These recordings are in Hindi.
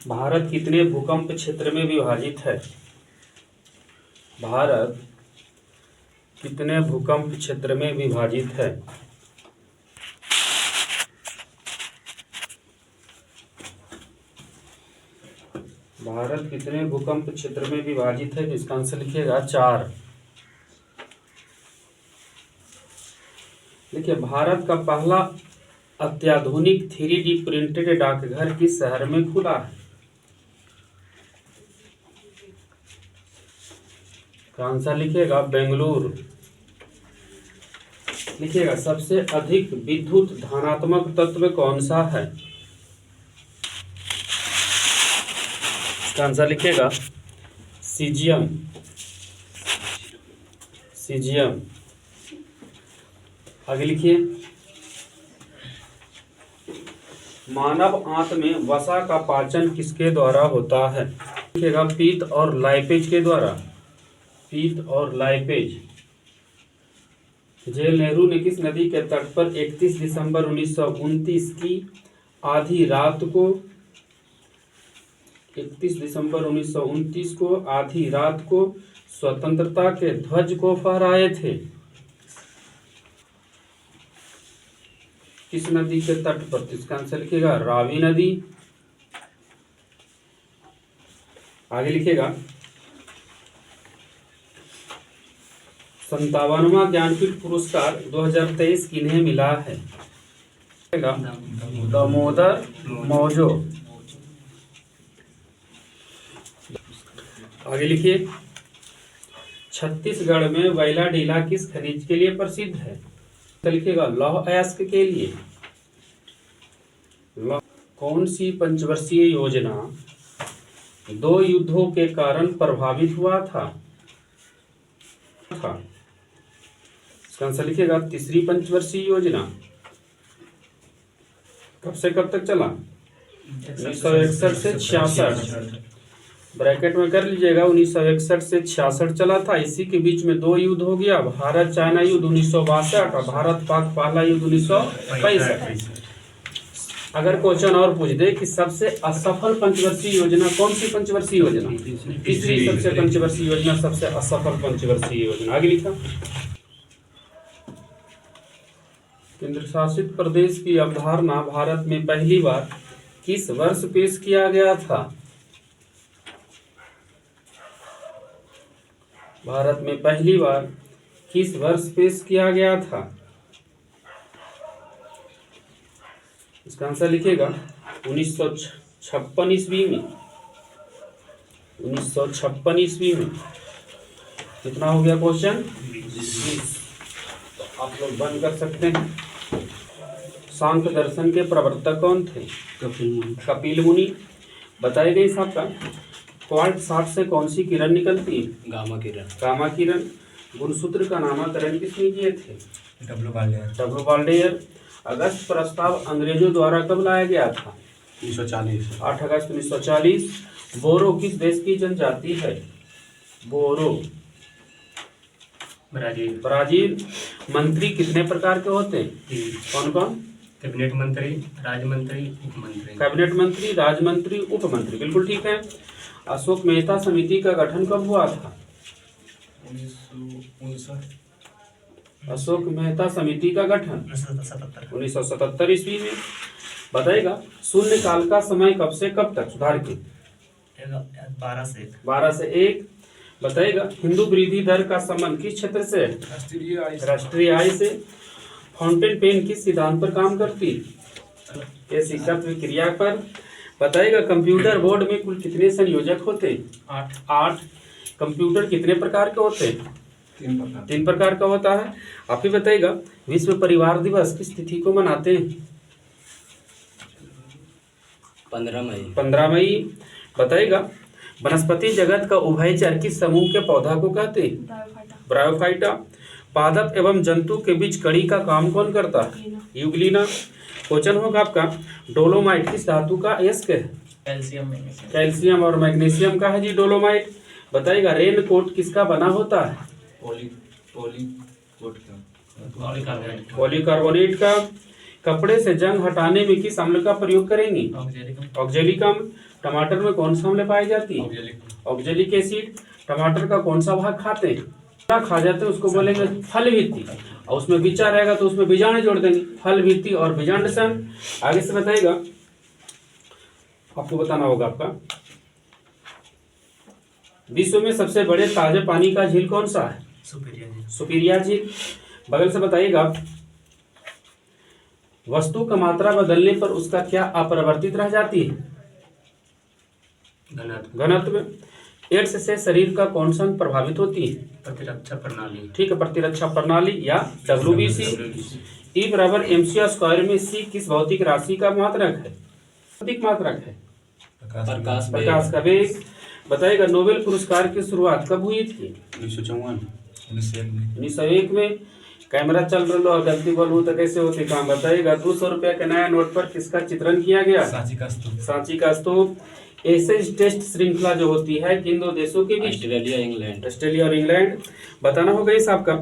भारत कितने भूकंप क्षेत्र में विभाजित है? भारत कितने भूकंप क्षेत्र में विभाजित है? भारत कितने भूकंप क्षेत्र में विभाजित है? इसका आंसर लिखिएगा 4। देखिए, भारत का पहला अत्याधुनिक 3D प्रिंटेड डाकघर किस शहर में खुला है? आंसर लिखिएगा बेंगलुरु। लिखिएगा सबसे अधिक विद्युत धनात्मक तत्व कौन सा है? इसका आंसर लिखिएगा सीजियम। सीजियम। आगे लिखिए, मानव आंत में वसा का पाचन किसके द्वारा होता है? लिखिएगा पीत और लाइपेज के द्वारा। पीत और लाइपेज। जवाहरलाल नेहरू ने किस नदी के तट पर 31 दिसंबर 1929 की आधी रात को 31 दिसंबर 1929 को आधी रात को स्वतंत्रता के ध्वज को फहराए थे? किस नदी के तट पर? इसका आंसर लिखिएगा रावी नदी। आगे लिखिएगा 57वां ज्ञानपीठ पुरस्कार 2023 किन्हें मिला है? दामोदर मौजो। आगे लिखिए, छत्तीसगढ़ में वैला डीला किस खनिज के लिए प्रसिद्ध है? तो लिखिएगा लौह अयस्क के लिए। कौन सी पंचवर्षीय योजना 2 युद्धों के कारण प्रभावित हुआ था? इसका आंसर लिखिएगा तीसरी पंचवर्षीय योजना। कब से कब तक चला? 1961 से 66। ब्रैकेट में कर लीजिएगा, 1961 से 66 चला था। इसी के बीच में 2 युद्ध हो गया, भारत चाइना युद्ध 1962 और भारत पाक पहला युद्ध 1965। अगर क्वेश्चन और पूछ दे कि सबसे असफल पंचवर्षीय योजना कौन सी पंचवर्षीय योजना? तीसरी सबसे पंचवर्षीय योजना, सबसे असफल पंचवर्षीय योजना। आगे लिखा, केंद्र शासित प्रदेश की अवधारणा भारत में पहली बार किस वर्ष पेश किया गया था? भारत में पहली बार किस वर्ष पेश किया गया था? इसका आंसर लिखिएगा 1956 ईस्वी में। 1956 ईस्वी में। कितना हो गया क्वेश्चन? 20। तो आप लोग बंद कर सकते हैं। सांख्य दर्शन के प्रवर्तक कौन थे? कपिल मुनि। बताए गए साहब का क्वार्ट 60 से कौन सी किरण निकलती है? गामा किरण। गामा किरण। गुणसूत्र का नामकरण किसने किए थे? डब्ल्यू बाल्डेयर। अगस्त प्रस्ताव अंग्रेजों द्वारा कब लाया गया था? 1940। 8 अगस्त 1940। बोरो किस देश की जनजाति है? बोरो ब्राजील। मंत्री कितने प्रकार के होते हैं? कौन कौन? कैबिनेट मंत्री, राज्य मंत्री, उप मंत्री। कैबिनेट मंत्री, राज्य मंत्री, उप मंत्री। बिल्कुल ठीक है। अशोक मेहता समिति का गठन कब हुआ था? 1969। अशोक मेहता समिति का गठन 1977 ईस्वी में। बताएगा शून्य काल का समय कब से कब तक? सुधार के 12 से 1। बताएगा हिंदू वृद्धि दर का संबंध किस क्षेत्र से? राष्ट्रीय आय से। फाउंटेन पेन किस सिद्धांत पर काम करती? शिक्षक क्रिया पर। बताएगा कंप्यूटर बोर्ड में कुल कितने संयोजक होते? 8। कंप्यूटर कितने प्रकार के होते हैं? 3 प्रकार का होता है। आप ही बताइएगा विश्व परिवार दिवस किस तिथि को मनाते हैं? 15 मई। बताइएगा वनस्पति जगत का उभयचर किस समूह के पौधा को कहते हैं? ब्रायोफाइटा। पादप एवं जंतु के बीच कड़ी का काम कौन करता है? यूग्लिना। क्वेश्चन होगा आपका डोलोमाइट किस धातु का अयस्क है? कैल्शियम और मैग्नीशियम का है जी डोलोमाइट। बताइएगा रेन कोट किसका बना होता है? पॉलीकार्बोनेट का। कपड़े से जंग हटाने में किस अम्ल का प्रयोग करेंगे? ऑक्जेलिक अम्ल। टमाटर में कौन सा अम्ल पाई जाती है? Oxalic acid. टमाटर का कौन सा भाग खाते हैं? खा जाते हैं उसको बोलेंगे फल भित्ति, और उसमें बीजा रहेगा तो उसमें बीजाणु जोड़ देंगे, फल भित्ति और बीजांडसन। आगे से बताइएगा, आपको बताना होगा आपका, विश्व में सबसे बड़े ताजे पानी का झील कौन सा है? सुपीरिया झील। बगल से बताइएगा, वस्तु का मात्रा बदलने पर उसका क्या अपरिवर्तित रह जाती है? घनत्व। एड्स से शरीर का कौन सा अंग प्रभावित होती है? प्रतिरक्षा प्रणाली। ठीक है, प्रतिरक्षा प्रणाली या WBC। E बराबर mc स्क्वायर में c किस भौतिक राशि का मात्रक है? भौतिक मात्रक है प्रकाश का वेग। बताइएगा, नोबेल पुरस्कार की शुरुआत कब हुई थी? 1901 में। कैमरा चल रहा हो, गलती बोलूं तो कैसे होती काम? बताइएगा, 200 रुपया के नया नोट पर किसका चित्रण किया गया? सांची का स्तूप। एशियन टेस्ट श्रृंखला जो होती है किन दो देशों के बीच? ऑस्ट्रेलिया और इंग्लैंड। बताना होगा इस आपका,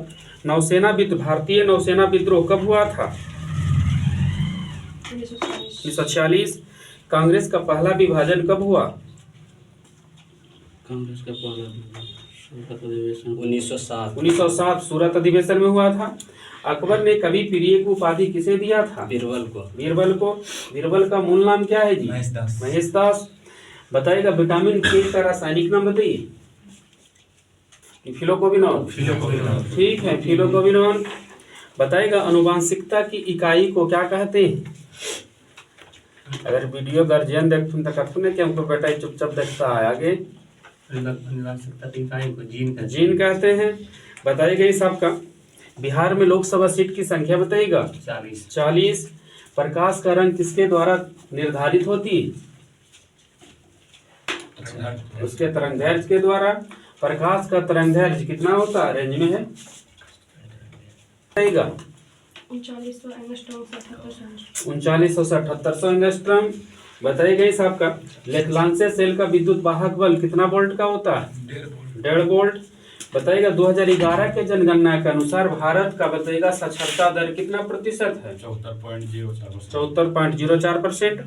नौसेना विद्रोह, भारतीय नौसेना विद्रोह कब हुआ था? 1946। कांग्रेस का पहला विभाजन कब हुआ? कांग्रेस का पहला अधिवेशन 1907 सूरत अधिवेशन में हुआ था। अकबर ने कवि प्रिय को उपाधि किसे दिया था? बीरबल को। बीरबल का मूल नाम क्या है जी? महेश दास। बताइएगा, विटामिन के का रासायनिक नाम बताइए। फिलोकोबिनॉल। ठीक है, फिलोकोबिनॉल। बताइएगा, अनुवांशिकता की इकाई को क्या कहते हैं? अगर वीडियो गार्जियन देखते तो कहते ना कि हमको बेटा चुपचाप देखता है। आगे अनुवांशिकता की इकाई को जीन कहते हैं। बताइएगा इस आपका, बिहार में लोकसभा सीट की संख्या बताइएगा। 40। प्रकाश का रंग किसके द्वारा निर्धारित होती है? उसके तरंगदैर्घ्य के द्वारा। प्रकाश का तरंगदैर्घ्य कितना होता है, रेंज में है? बताइएगा 3900 से 7800 एंगस्ट्रॉम। बताइएगा इस आपका, लेथलांसे सेल का विद्युत वाहक बल कितना वोल्ट का होता है? 1.5 वोल्ट। बताइएगा, 2011 के जनगणना के अनुसार भारत का बताइएगा साक्षरता दर कितना प्रतिशत है? 74.04%।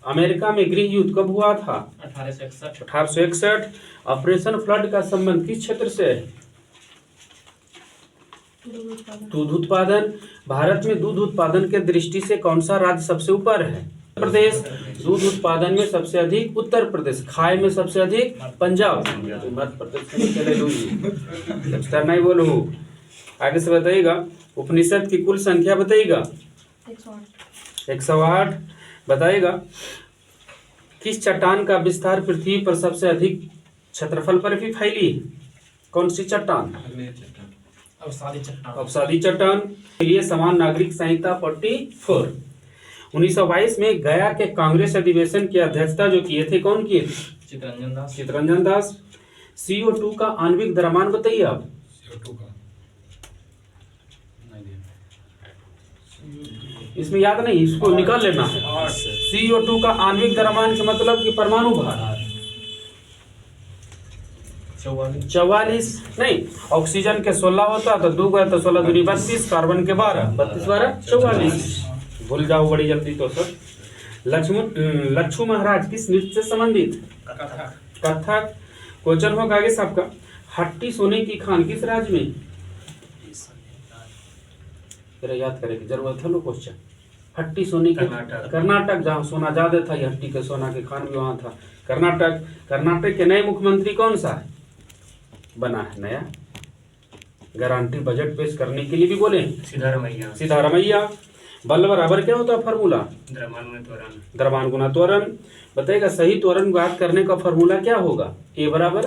अमेरिका में गृह युद्ध कब हुआ था? 1861। ऑपरेशन फ्लड का संबंध किस क्षेत्र से है? दूध उत्पादन। भारत में दूध उत्पादन के दृष्टि से कौन सा राज्य सबसे ऊपर है? उत्तर प्रदेश। दूध उत्पादन में सबसे अधिक उत्तर प्रदेश, खाए में सबसे अधिक पंजाब। मध्य प्रदेश नहीं बोलो। आगे से बताइएगा, उपनिषद की कुल संख्या बताइएगा। 108। बताइएगा, किस चट्टान का विस्तार पृथ्वी पर सबसे अधिक क्षेत्रफल पर भी फैली? कौन सी चट्टान? अवसादी चट्टान। के लिए समान नागरिक संहिता 44। 1922 में गया के कांग्रेस अधिवेशन की अध्यक्षता जो किए थे, कौन किए थे? चितरंजन दास। CO2 का आणविक द्रव्यमान बताइए आप। इसमें याद नहीं, इसको निकाल लेना है। CO2 का आणविक द्रव्यमान का मतलब कि परमाणु भार 44 नहीं, ऑक्सीजन के 16 होता तो 2 गए तो 16 दूनी 32, कार्बन के 12, 32 12 44। भूल जाओ बड़ी जल्दी तो सर। लक्ष्मण महाराज किस नृत्य से संबंधित? कथक। क्वेश्चन होगा आगे सबका, हट्टी सोने की खान किस राज्य में? याद करने की जरूरत है लो क्वेश्चन। हट्टी सोने की कर्नाटक, जहाँ सोना ज्यादा था, हट्टी के सोना की खान भी वहां था, कर्नाटक। कर्नाटक के नए मुख्यमंत्री कौन सा है? बना है नया, गारंटी बजट पेश करने के लिए भी बोले सिद्धारमैया। बल बराबर क्या होता है फॉर्मूला? द्रव्यमान गुना त्वरण। बताइएगा, सही त्वरण ज्ञात करने का फॉर्मूला क्या होगा? ए बराबर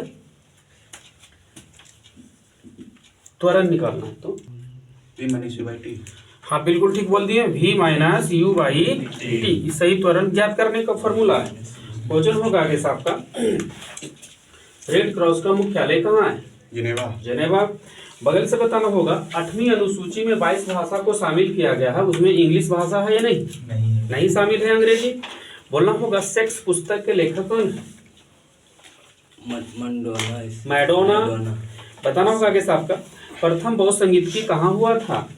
त्वरण निकालना है तो V-U/T। हाँ बिल्कुल ठीक बोल दिए, V-U/T सही त्वरण ज्ञात करने का फॉर्मूला है। क्वेश्चन होगा आगे साहब का, रेड क्रॉस का मुख्यालय कहाँ है? जेनेवा। बगल से बताना होगा, 8वीं अनुसूची में 22 भाषा को शामिल किया गया है, उसमें इंग्लिश भाषा है या नहीं शामिल है, अंग्रेजी। बोलना होगा, सेक्स पुस्तक के लेखक कौन है? मैडोना। बताना होगा आगे साहब का, प्रथम बौद्ध संगीत की कहाँ हुआ था?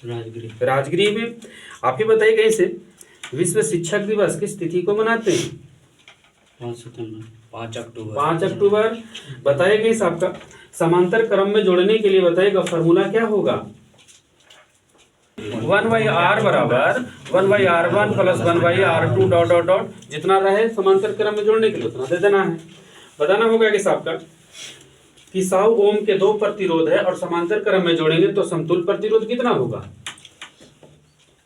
राजगीर में। आप ही बताइए कैसे विश्व शिक्षक दिवस किस तिथि को मनाते हैं? 5 सितंबर 5 अक्टूबर 5 अक्टूबर। बताइए कैसे आपका समांतर क्रम में जोड़ने के लिए बताइएगा फॉर्मूला क्या होगा? 1/r बराबर 1/r1 plus 1/r2 dot dot dot जितना रहे समांतर क्रम में जोड़ने के लिए उतना दे देना है। बताना होगा कि आपका कि 100 ओम के 2 प्रतिरोध है और समांतर क्रम में जोड़ेंगे तो समतुल्य प्रतिरोध कितना होगा?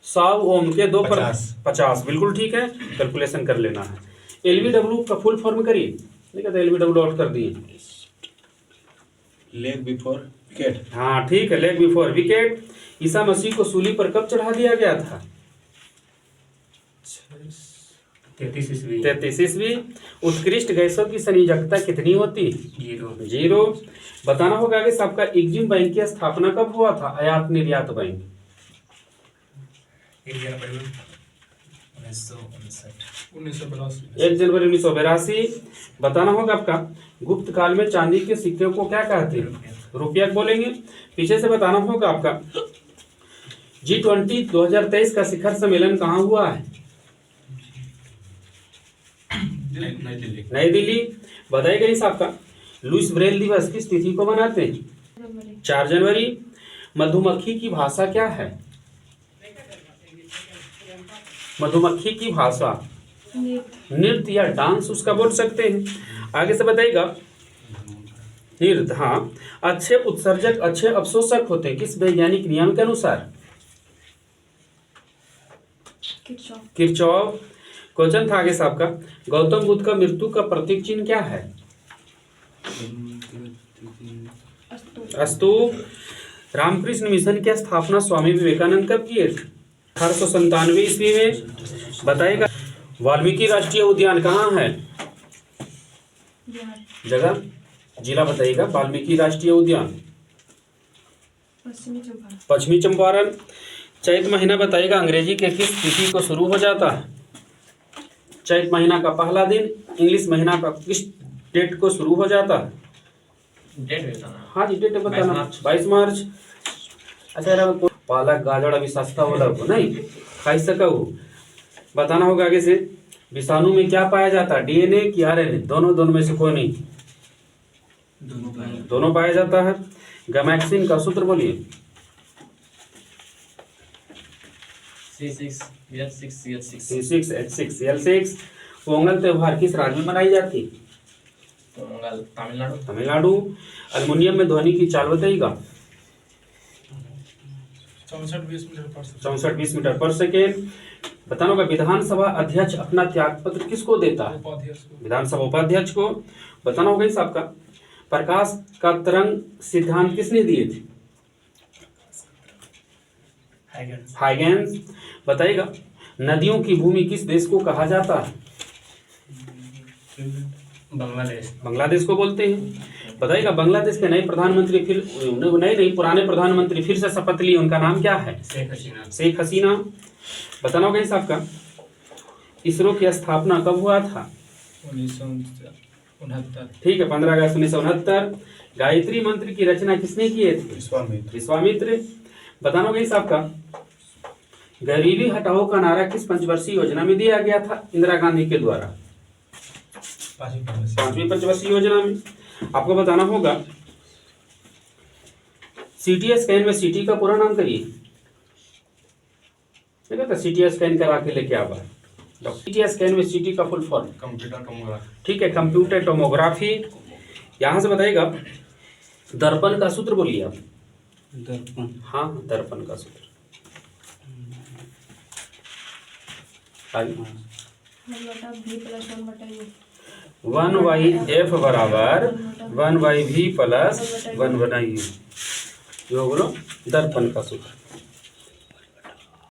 100 ओम के 2 पर 50। बिल्कुल ठीक है, कैलकुलेशन कर लेना है। एलबीडब्ल्यू का फुल फॉर्म करिए। नहीं कहते एलबीडब्ल्यू आउट कर दिए। Leg before wicket. हाँ ठीक है, leg before wicket. Isa Masih को सूली पर कब चढ़ा दिया गया था? 33 ईस्वी। 33 ईस्वी। उत्कृष्ट गैसों की संयोजकता कितनी होती? 0। बताना होगा कि आपका एग्जिम बैंक की स्थापना कब हुआ था? आयात निर्यात बैंक 1 जनवरी 1 जनवरी 1982। बताना होगा आपका गुप्त काल में चांदी के सिक्के को क्या कहते हैं? रुपया बोलेंगे। पीछे से बताना होगा आपका G20 2023 का शिखर सम्मेलन कहाँ हुआ है? नई दिल्ली। बताइएगा इस आपका लुईस ब्रेल दिवस किस तिथि को मनाते हैं? 4 जनवरी। मधुमक्खी की भाषा क्या है? मधुमक्खी की भाषा नृत्य या डांस उसका बोल सकते हैं। आगे से बताइएगा नृत्य। हाँ, अच्छे उत्सर्जक अच्छे अवशोषक होते हैं किस वैज्ञानिक नियम के अनुसार? किरचॉफ। क्वेश्चन था आगे साहब का गौतम बुद्ध का मृत्यु का प्रतीक चिन्ह क्या है? स्तूप। रामकृष्ण मिशन की स्थापना स्वामी विवेकानंद कब किए थे? 1897 ईस्वी में। बताइएगा वाल्मीकि राष्ट्रीय उद्यान कहाँ है? जगह जिला बताइएगा। वाल्मीकि राष्ट्रीय उद्यान पश्चिमी चंपारण। चैत महीना बताइएगा अंग्रेजी के किस तिथि को शुरू हो जाता है? चैत महीना का पहला दिन इंग्लिश महीना का किस डेट को शुरू हो जाता है? डेट हाँ जी डेट बताना। 22 मार्च। अच्छा पालक गाजर अभी सस्ता हो रहा नहीं खाई सको। बताना होगा आगे से विषाणु में क्या पाया जाता है? डीएनए की आरएनए? दोनों में से कोई नहीं। दोनों पाया जाता है। गैमेक्सिन का सूत्र बोलिए। C6H6Cl6। पोंगल त्योहार किस राज्य में मनाई जाती? तमिलनाडु। अल्युमिनियम में ध्वनि की चाल बताइएगा। 64-20 मीटर पर सेकेंड। बताना होगा विधानसभा अध्यक्ष अपना त्यागपत्र किसको देता है? विधानसभा उपाध्यक्ष को। बताना होगा इस आपका प्रकाश का तरंग सिद्धांत किसने दिए थे? हाइगेंस। बताइएगा नदियों की भूमि किस देश को कहा जाता है? बांग्लादेश को बोलते हैं। बताइएगा बांग्लादेश के नए प्रधानमंत्री फिर नए पुराने प्रधानमंत्री फिर से शपथ लिए, उनका नाम क्या है? शेख हसीना। बताना होगा इस आपका इसरो की स्थापना कब हुआ था? 1969। ठीक है 15 अगस्त 1969। गायत्री मंत्र की रचना किसने की थी? विश्वामित्र। बताना होगा इस आपका गरीबी हटाओ का नारा किस पंचवर्षीय योजना में दिया गया था इंदिरा गांधी के द्वारा? 5वीं पंचवर्षीय योजना में। आपको बताना होगा सीटी स्कैन में सीटी का पूरा नाम करिए। ठीक है सीटी स्कैन करा के लेके आवा। सीटी स्कैन में सीटी का फुल फॉर्म कंप्यूटर टोमोग्राफी। ठीक है कंप्यूटर टोमोग्राफी। यहां से बताइएगा दर्पण का सूत्र बोलिए आप। दर्पण। हाँ दर्पण का सूत्र। आगे 1/f बराबर 1/v प्लस 1/u। यो बोलो दर्पण का सूत्र।